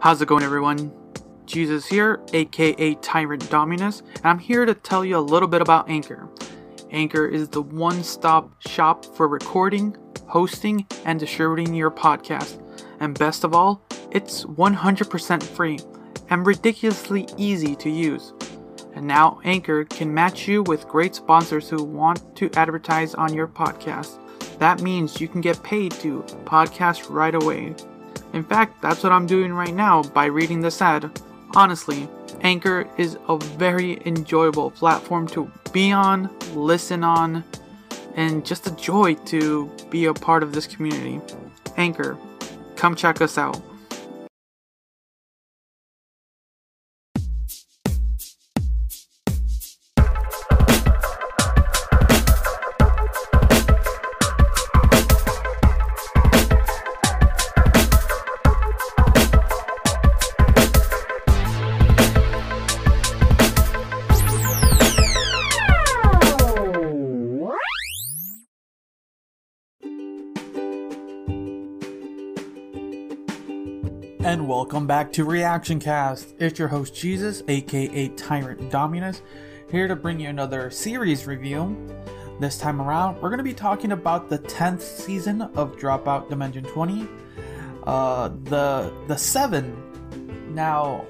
How's it going, everyone? Jesus here, aka Tyrant Dominus, and I'm here to tell you a little bit about Anchor. Anchor is the one-stop shop for recording, hosting, and distributing your podcast. And best of all, it's 100% free and ridiculously easy to use. And now Anchor can match you with great sponsors who want to advertise on your podcast. That means you can get paid to podcast right away. In fact, that's what I'm doing right now by reading this ad. Honestly, Anchor is a very enjoyable platform to be on, listen on, and just a joy to be a part of this community. Anchor, come check us out. And welcome back to Reactioncast. It's your host Jesus, aka Tyrant Dominus, here to bring you another series review. This time around, we're going to be talking about the 10th season of Dropout Dimension 20, the 7. Now,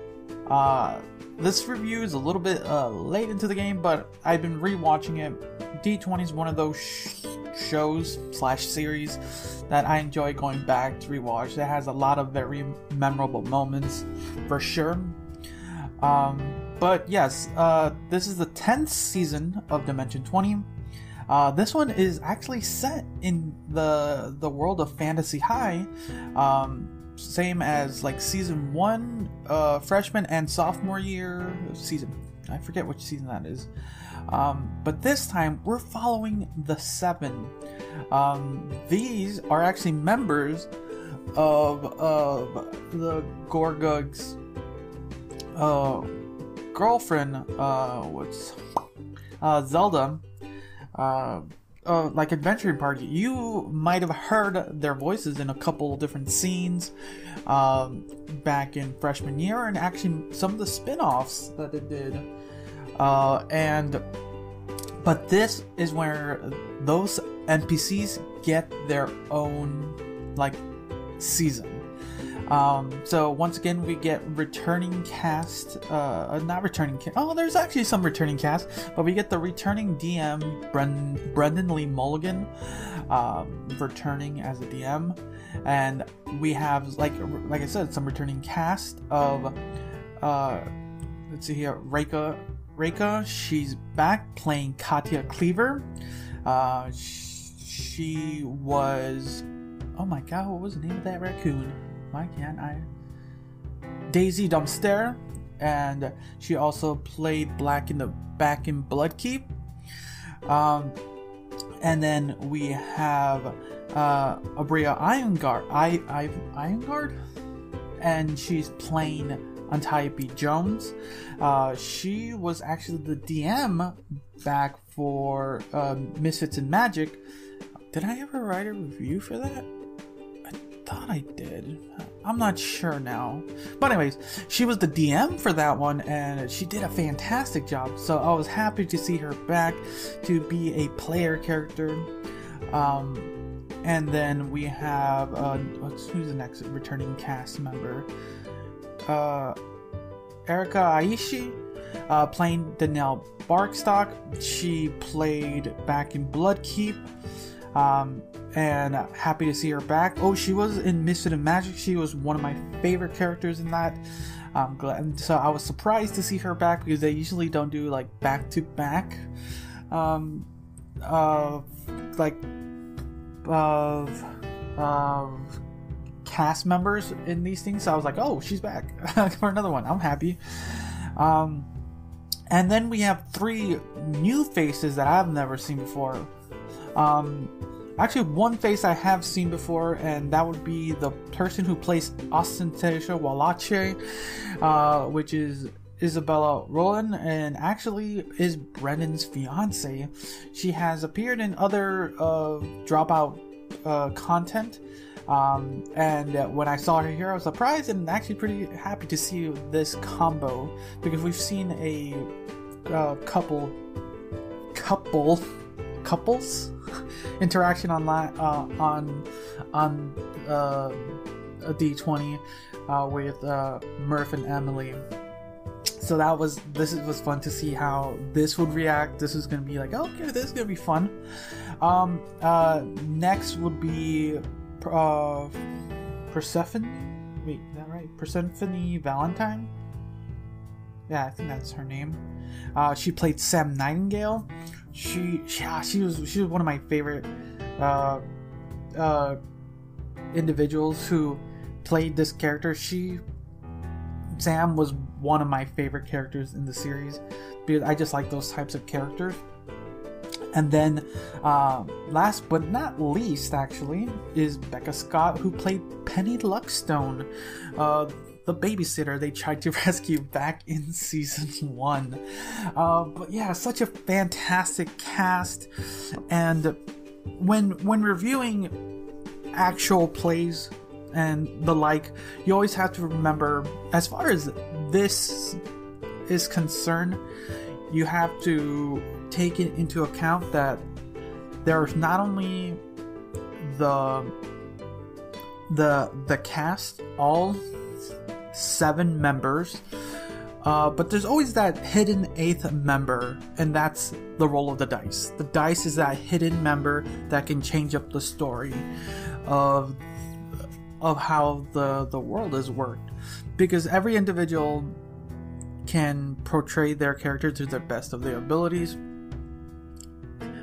this review is a little bit late into the game, but I've been rewatching it. D20 is one of those shows/series that I enjoy going back to rewatch. It has a lot of very memorable moments, for sure. But yes, this is the 10th season of Dimension 20. This one is actually set in the world of Fantasy High, same as like season 1, freshman and sophomore year season. I forget which season that is. But this time we're following the 7. These are actually members of the Gorgug's girlfriend, Zelda, like adventuring party. You might have heard their voices in a couple different scenes back in freshman year, and actually some of the spin-offs that it did. But this is where those NPCs get their own, like, season. So once again, we get returning cast, there's actually some returning cast, but we get the returning DM, Brendan Lee Mulligan, returning as a DM, and we have, like I said, some returning cast of, let's see here, Reika, she's back playing Katya Cleaver. She was, oh my god, what was the name of that raccoon? Why can't I? Daisy Dumpster, and she also played back in Bloodkeep. And then we have Abria Ironguard, and she's playing Antiope Jones. She was actually the DM back for Misfits and Magic. Did I ever write a review for that? I thought I did. I'm not sure now. But anyways, she was the DM for that one, and she did a fantastic job. So I was happy to see her back to be a player character. And then we have who's the next returning cast member? Erika Aishi, playing Danielle Barkstock. She played back in Bloodkeep, and happy to see her back. Oh, she was in Misfit and Magic. She was one of my favorite characters in that. I'm glad. So I was surprised to see her back because they usually don't do like back-to-back, cast members in these things. So I was like, oh, she's back for another one. I'm happy. And then we have 3 new faces that I've never seen before. Actually, one face I have seen before, and that would be the person who plays Ostentatio Walache, which is Isabella Roland, and actually is Brendan's fiance. She has appeared in other Dropout content, And when I saw her here, I was surprised and actually pretty happy to see this combo, because we've seen a couples interaction online on a D20 with Murph and Emily. So this was fun to see how this would react. This is gonna be like, okay, this is gonna be fun. Next would be Persephone. Wait, is that right? Persephone Valentine? Yeah, I think that's her name. She played Sam Nightingale. She was one of my favorite individuals who played this character. Sam was one of my favorite characters in the series because I just like those types of characters. And then last but not least, actually, is Becca Scott, who played Penny Luckstone, the babysitter they tried to rescue back in season 1. But yeah, such a fantastic cast. And when reviewing actual plays and the like, you always have to remember, as far as this is concerned, you have to take it into account that there's not only the cast, all 7 members, but there's always that hidden 8th member, and that's the roll of the dice. The dice is that hidden member that can change up the story of how the world is worked, because every individual can portray their character to the best of their abilities,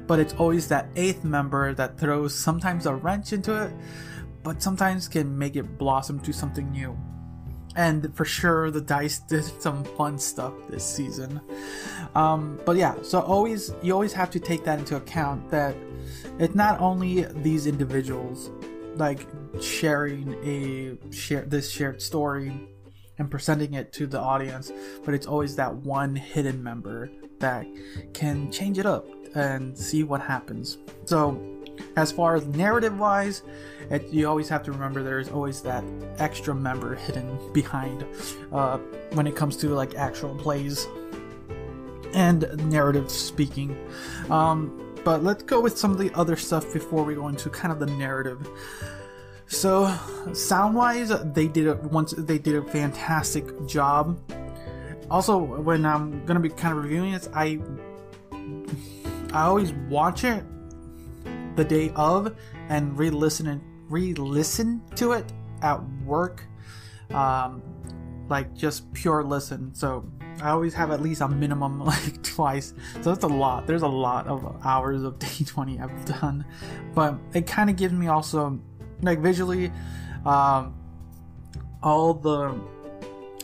but it's always that 8th member that throws sometimes a wrench into it, but sometimes can make it blossom to something new. And for sure, the dice did some fun stuff this season. But yeah, so you always have to take that into account, that it's not only these individuals like sharing this shared story and presenting it to the audience, but it's always that one hidden member that can change it up and see what happens. So as far as narrative wise, you always have to remember there's always that extra member hidden behind when it comes to like actual plays and narrative speaking. But let's go with some of the other stuff before we go into kind of the narrative. So sound wise, they did a fantastic job. Also, when I'm gonna be kind of reviewing this, I always watch it the day of and re-listen to it at work, like just pure listen. So I always have at least a minimum like twice. So that's a lot. There's a lot of hours of D20 I've done, but it kind of gives me also like visually all the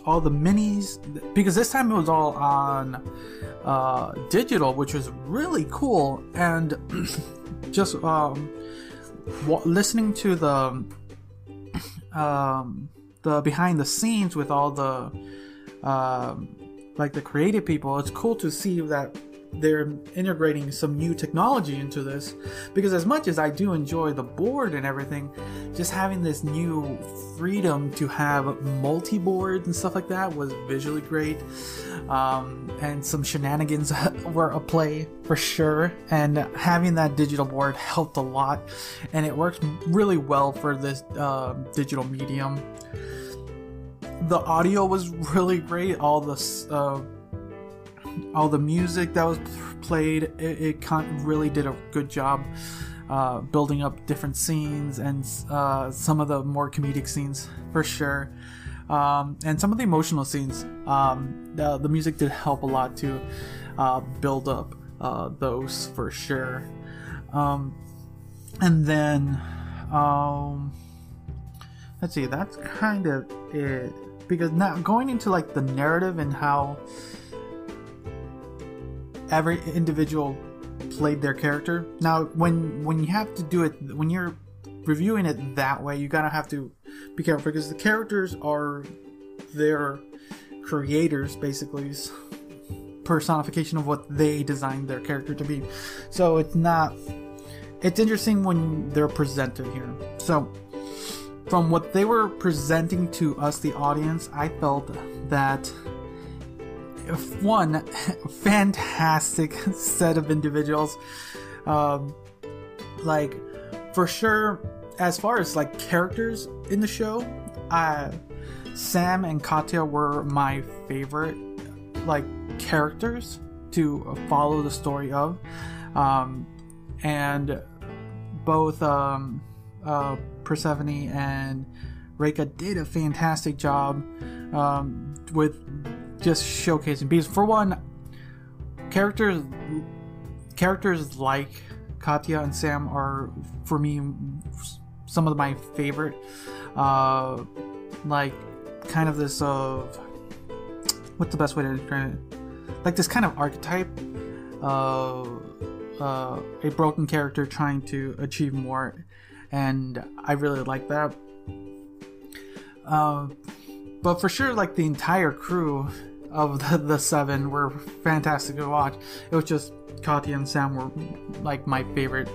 minis, because this time it was all on digital, which was really cool. And just listening to the behind the scenes with all the like the creative people, it's cool to see that they're integrating some new technology into this, because as much as I do enjoy the board and everything, just having this new freedom to have multi-boards and stuff like that was visually great. And some shenanigans were a play for sure, and having that digital board helped a lot, and it works really well for this digital medium. The audio was really great. All the music that was played, it really did a good job building up different scenes, and some of the more comedic scenes for sure, and some of the emotional scenes. The music did help a lot to build up those for sure. And then let's see, that's kind of it, because now going into like the narrative and how every individual played their character. Now, when you have to do it, when you're reviewing it that way, you gotta have to be careful, because the characters are their creators, basically personification of what they designed their character to be. So it's interesting when they're presented here. So from what they were presenting to us, the audience, I felt that one fantastic set of individuals. Like, for sure, as far as like characters in the show, Sam and Katya were my favorite like characters to follow the story of, and both Persephone and Reika did a fantastic job with just showcasing. Because for one, characters like Katya and Sam are, for me, some of my favorite. Like, kind of this what's the best way to describe it? Like this kind of archetype of a broken character trying to achieve more, and I really like that. But for sure, like the entire crew of the seven were fantastic to watch. It was just Katya and Sam were like my favorite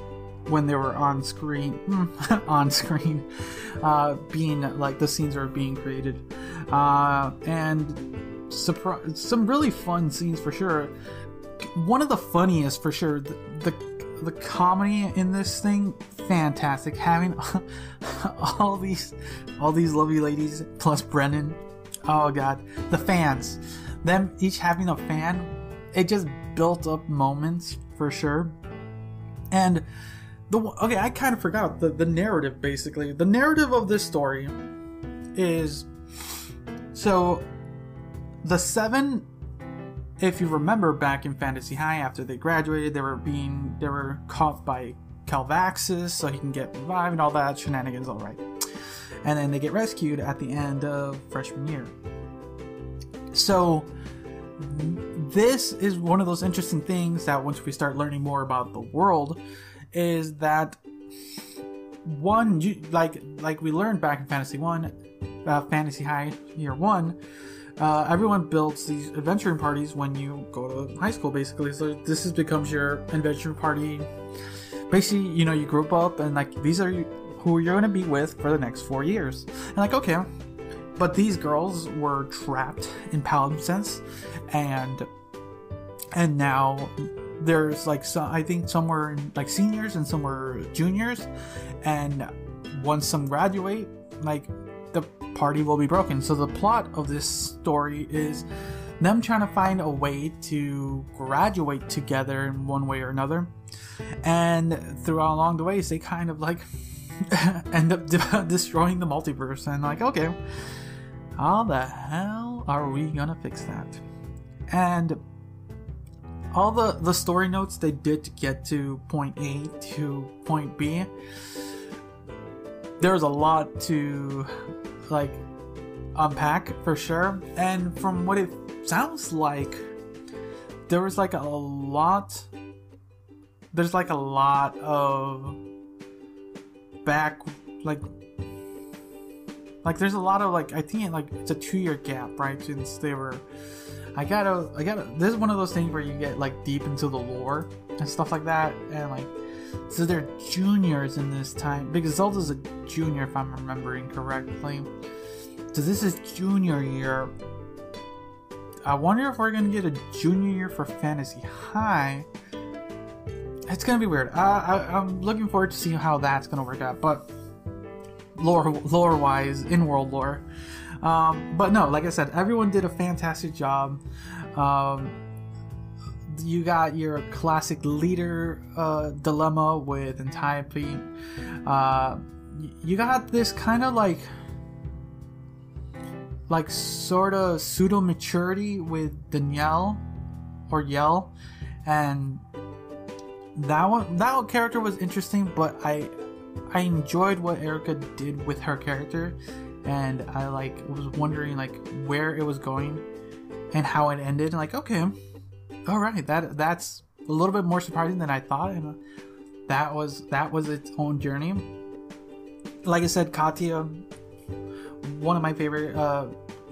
when they were on screen, being like the scenes are being created, and some really fun scenes for sure. One of the funniest for sure. The comedy in this thing, fantastic. Having all these lovely ladies plus Brennan. Oh god, the fans, them each having a fan, it just built up moments for sure. And I kind of forgot the narrative. Basically, the narrative of this story is, so the seven, if you remember back in Fantasy High, after they graduated, they were caught by Calvaxus so he can get revived and all that shenanigans, all right. And then they get rescued at the end of freshman year. So this is one of those interesting things that once we start learning more about the world, is that one, like we learned back in Fantasy High Year 1, everyone builds these adventuring parties when you go to high school, basically. So this becomes your adventure party. Basically, you group up and like these are who you're going to be with for the next 4 years. And like, okay, but these girls were trapped in palimpsest, and now there's like I think some were like seniors and some were juniors, and once some graduate, like the party will be broken. So the plot of this story is them trying to find a way to graduate together in one way or another, and throughout along the ways they kind of like end up destroying the multiverse. And like, okay, how the hell are we gonna fix that? And all the story notes they did to get to point A to point B, there's a lot to like unpack for sure. And from what it sounds like, there's like a lot of back, like there's a lot of like, I think like it's a 2-year gap, right, since they were, I gotta this is one of those things where you get like deep into the lore and stuff like that. And like, so they're juniors in this time, because Zelda's a junior if I'm remembering correctly. So this is junior year. I wonder if we're gonna get a junior year for Fantasy High. It's gonna be weird. I'm looking forward to seeing how that's gonna work out. But lore wise, in world lore. But no, like I said, everyone did a fantastic job. You got your classic leader dilemma with Entropy. You got this kind of like sort of pseudo maturity with Danielle or Yell, and that character was interesting. But I enjoyed what Erica did with her character, and I was wondering where it was going and how it ended. Like, okay, all right, that's a little bit more surprising than I thought, and that was its own journey. Like I said, Katya, one of my favorite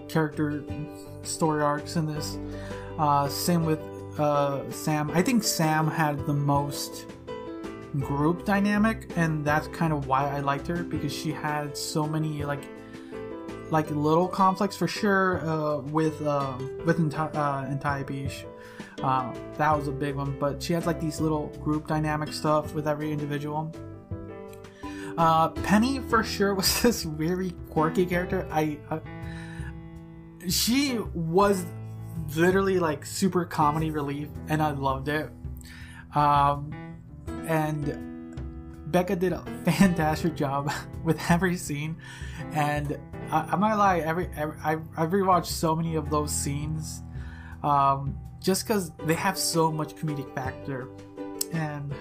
character story arcs in this. Same with Sam. I think Sam had the most group dynamic, and that's kind of why I liked her, because she had so many like little conflicts for sure with Entire that was a big one, but she had like these little group dynamic stuff with every individual. Penny for sure was this very quirky character. She was literally like super comedy relief, and I loved it. And Becca did a fantastic job with every scene, and I'm not gonna lie, I've rewatched so many of those scenes, just because they have so much comedic factor, and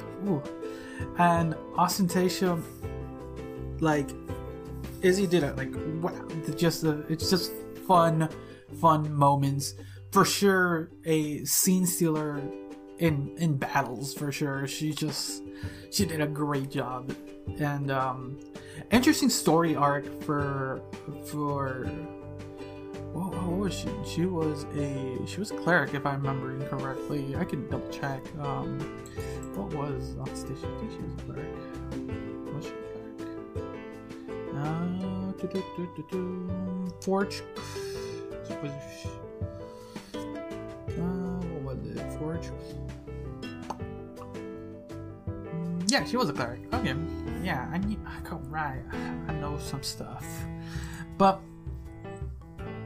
Ostentation, like Izzy did it, like wow, it's just fun moments for sure. A scene stealer in battles for sure. She did a great job, and interesting story arc for what was she? She was a cleric, if I'm remembering correctly. I can double check. What was Ostentation? I think she was a cleric. Was she a cleric? Forge. What was it? Forge. Yeah, she was a cleric. Okay. Yeah, I know some stuff. But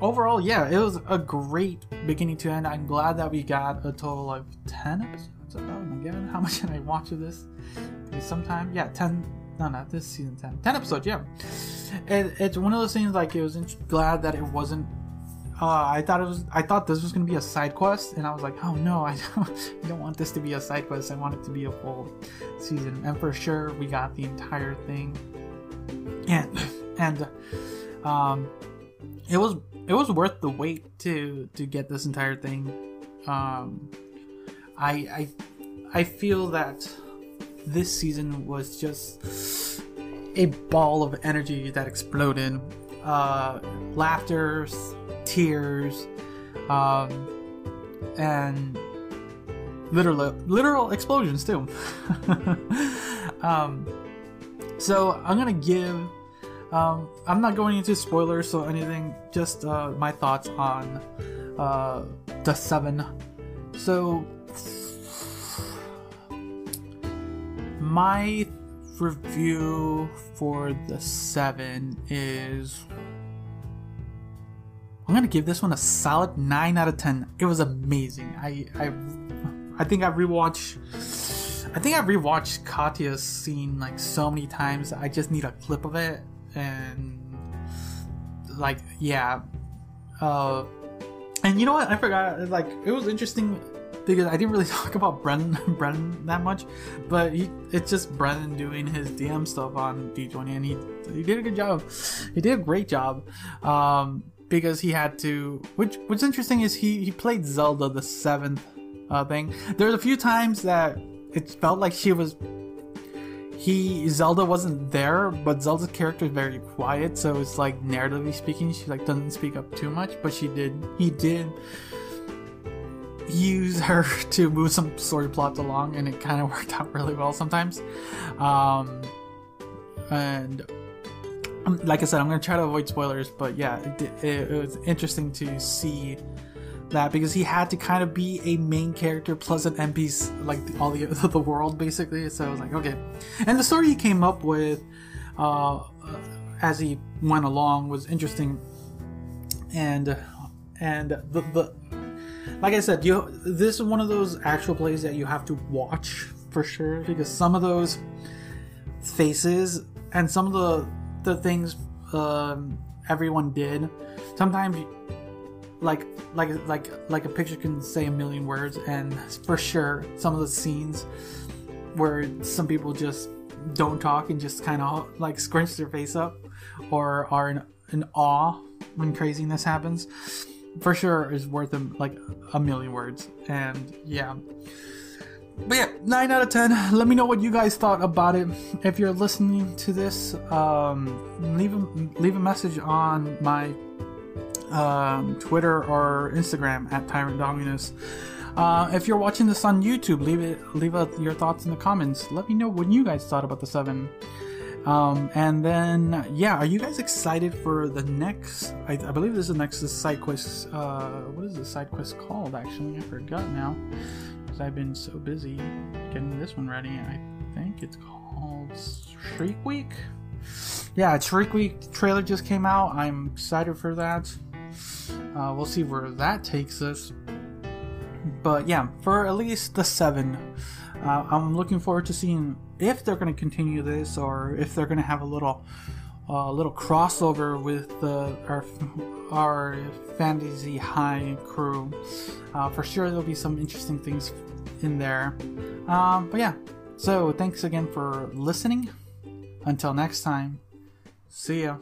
overall, yeah, it was a great beginning to end. I'm glad that we got a total of 10 episodes. Oh my god, how much did I watch of this? Sometime? Yeah, 10. No, not this season 10. 10 episodes, yeah. It's one of those things, like, it was glad that it wasn't. I thought this was gonna be a side quest, and I was like, oh no, I don't want this to be a side quest. I want it to be a full season, and for sure we got the entire thing, and it was worth the wait to get this entire thing. I feel that this season was just a ball of energy that exploded, laughter, tears, and literal explosions too. So I'm gonna give, I'm not going into spoilers or anything, just my thoughts on the 7. So my review for the 7 is, I'm gonna give this one a solid 9 out of 10. It was amazing. I think I've rewatched Katya's scene like so many times. I just need a clip of it, and like, yeah. And you know what? I forgot. Like, it was interesting because I didn't really talk about Brennan that much, but it's just Brennan doing his DM stuff on D20, and he did a good job. He did a great job. Because he had to, what's interesting is he played Zelda the 7th thing. There's a few times that it felt like Zelda wasn't there, but Zelda's character is very quiet, so it's like, narratively speaking, she like doesn't speak up too much, but he did use her to move some story plots along, and it kind of worked out really well sometimes. And like I said, I'm going to try to avoid spoilers, but yeah, it was interesting to see that, because he had to kind of be a main character plus an NPC, like all the world basically. So I was like, okay. And the story he came up with as he went along was interesting, and the like I said, this is one of those actual plays that you have to watch for sure, because some of those faces and some of the things everyone did, sometimes like a picture can say a million words, and for sure some of the scenes where some people just don't talk and just kind of like scrunch their face up or are in awe when craziness happens, for sure is worth them like a million words. And yeah, but yeah, 9 out of 10. Let me know what you guys thought about it. If you're listening to this, leave a message on my Twitter or Instagram at Tyrant Dominus. If you're watching this on YouTube, leave your thoughts in the comments. Let me know what you guys thought about the 7. And then, yeah, are you guys excited for the next, I believe this is the next side quest, what is the side quest called, actually? I forgot now, because I've been so busy getting this one ready. I think it's called Shriek Week? Yeah, Shriek Week trailer just came out. I'm excited for that. We'll see where that takes us. But yeah, for at least the 7, I'm looking forward to seeing if they're going to continue this, or if they're going to have a little crossover with our Fantasy High crew. For sure, there'll be some interesting things in there. But yeah, so thanks again for listening. Until next time, see ya.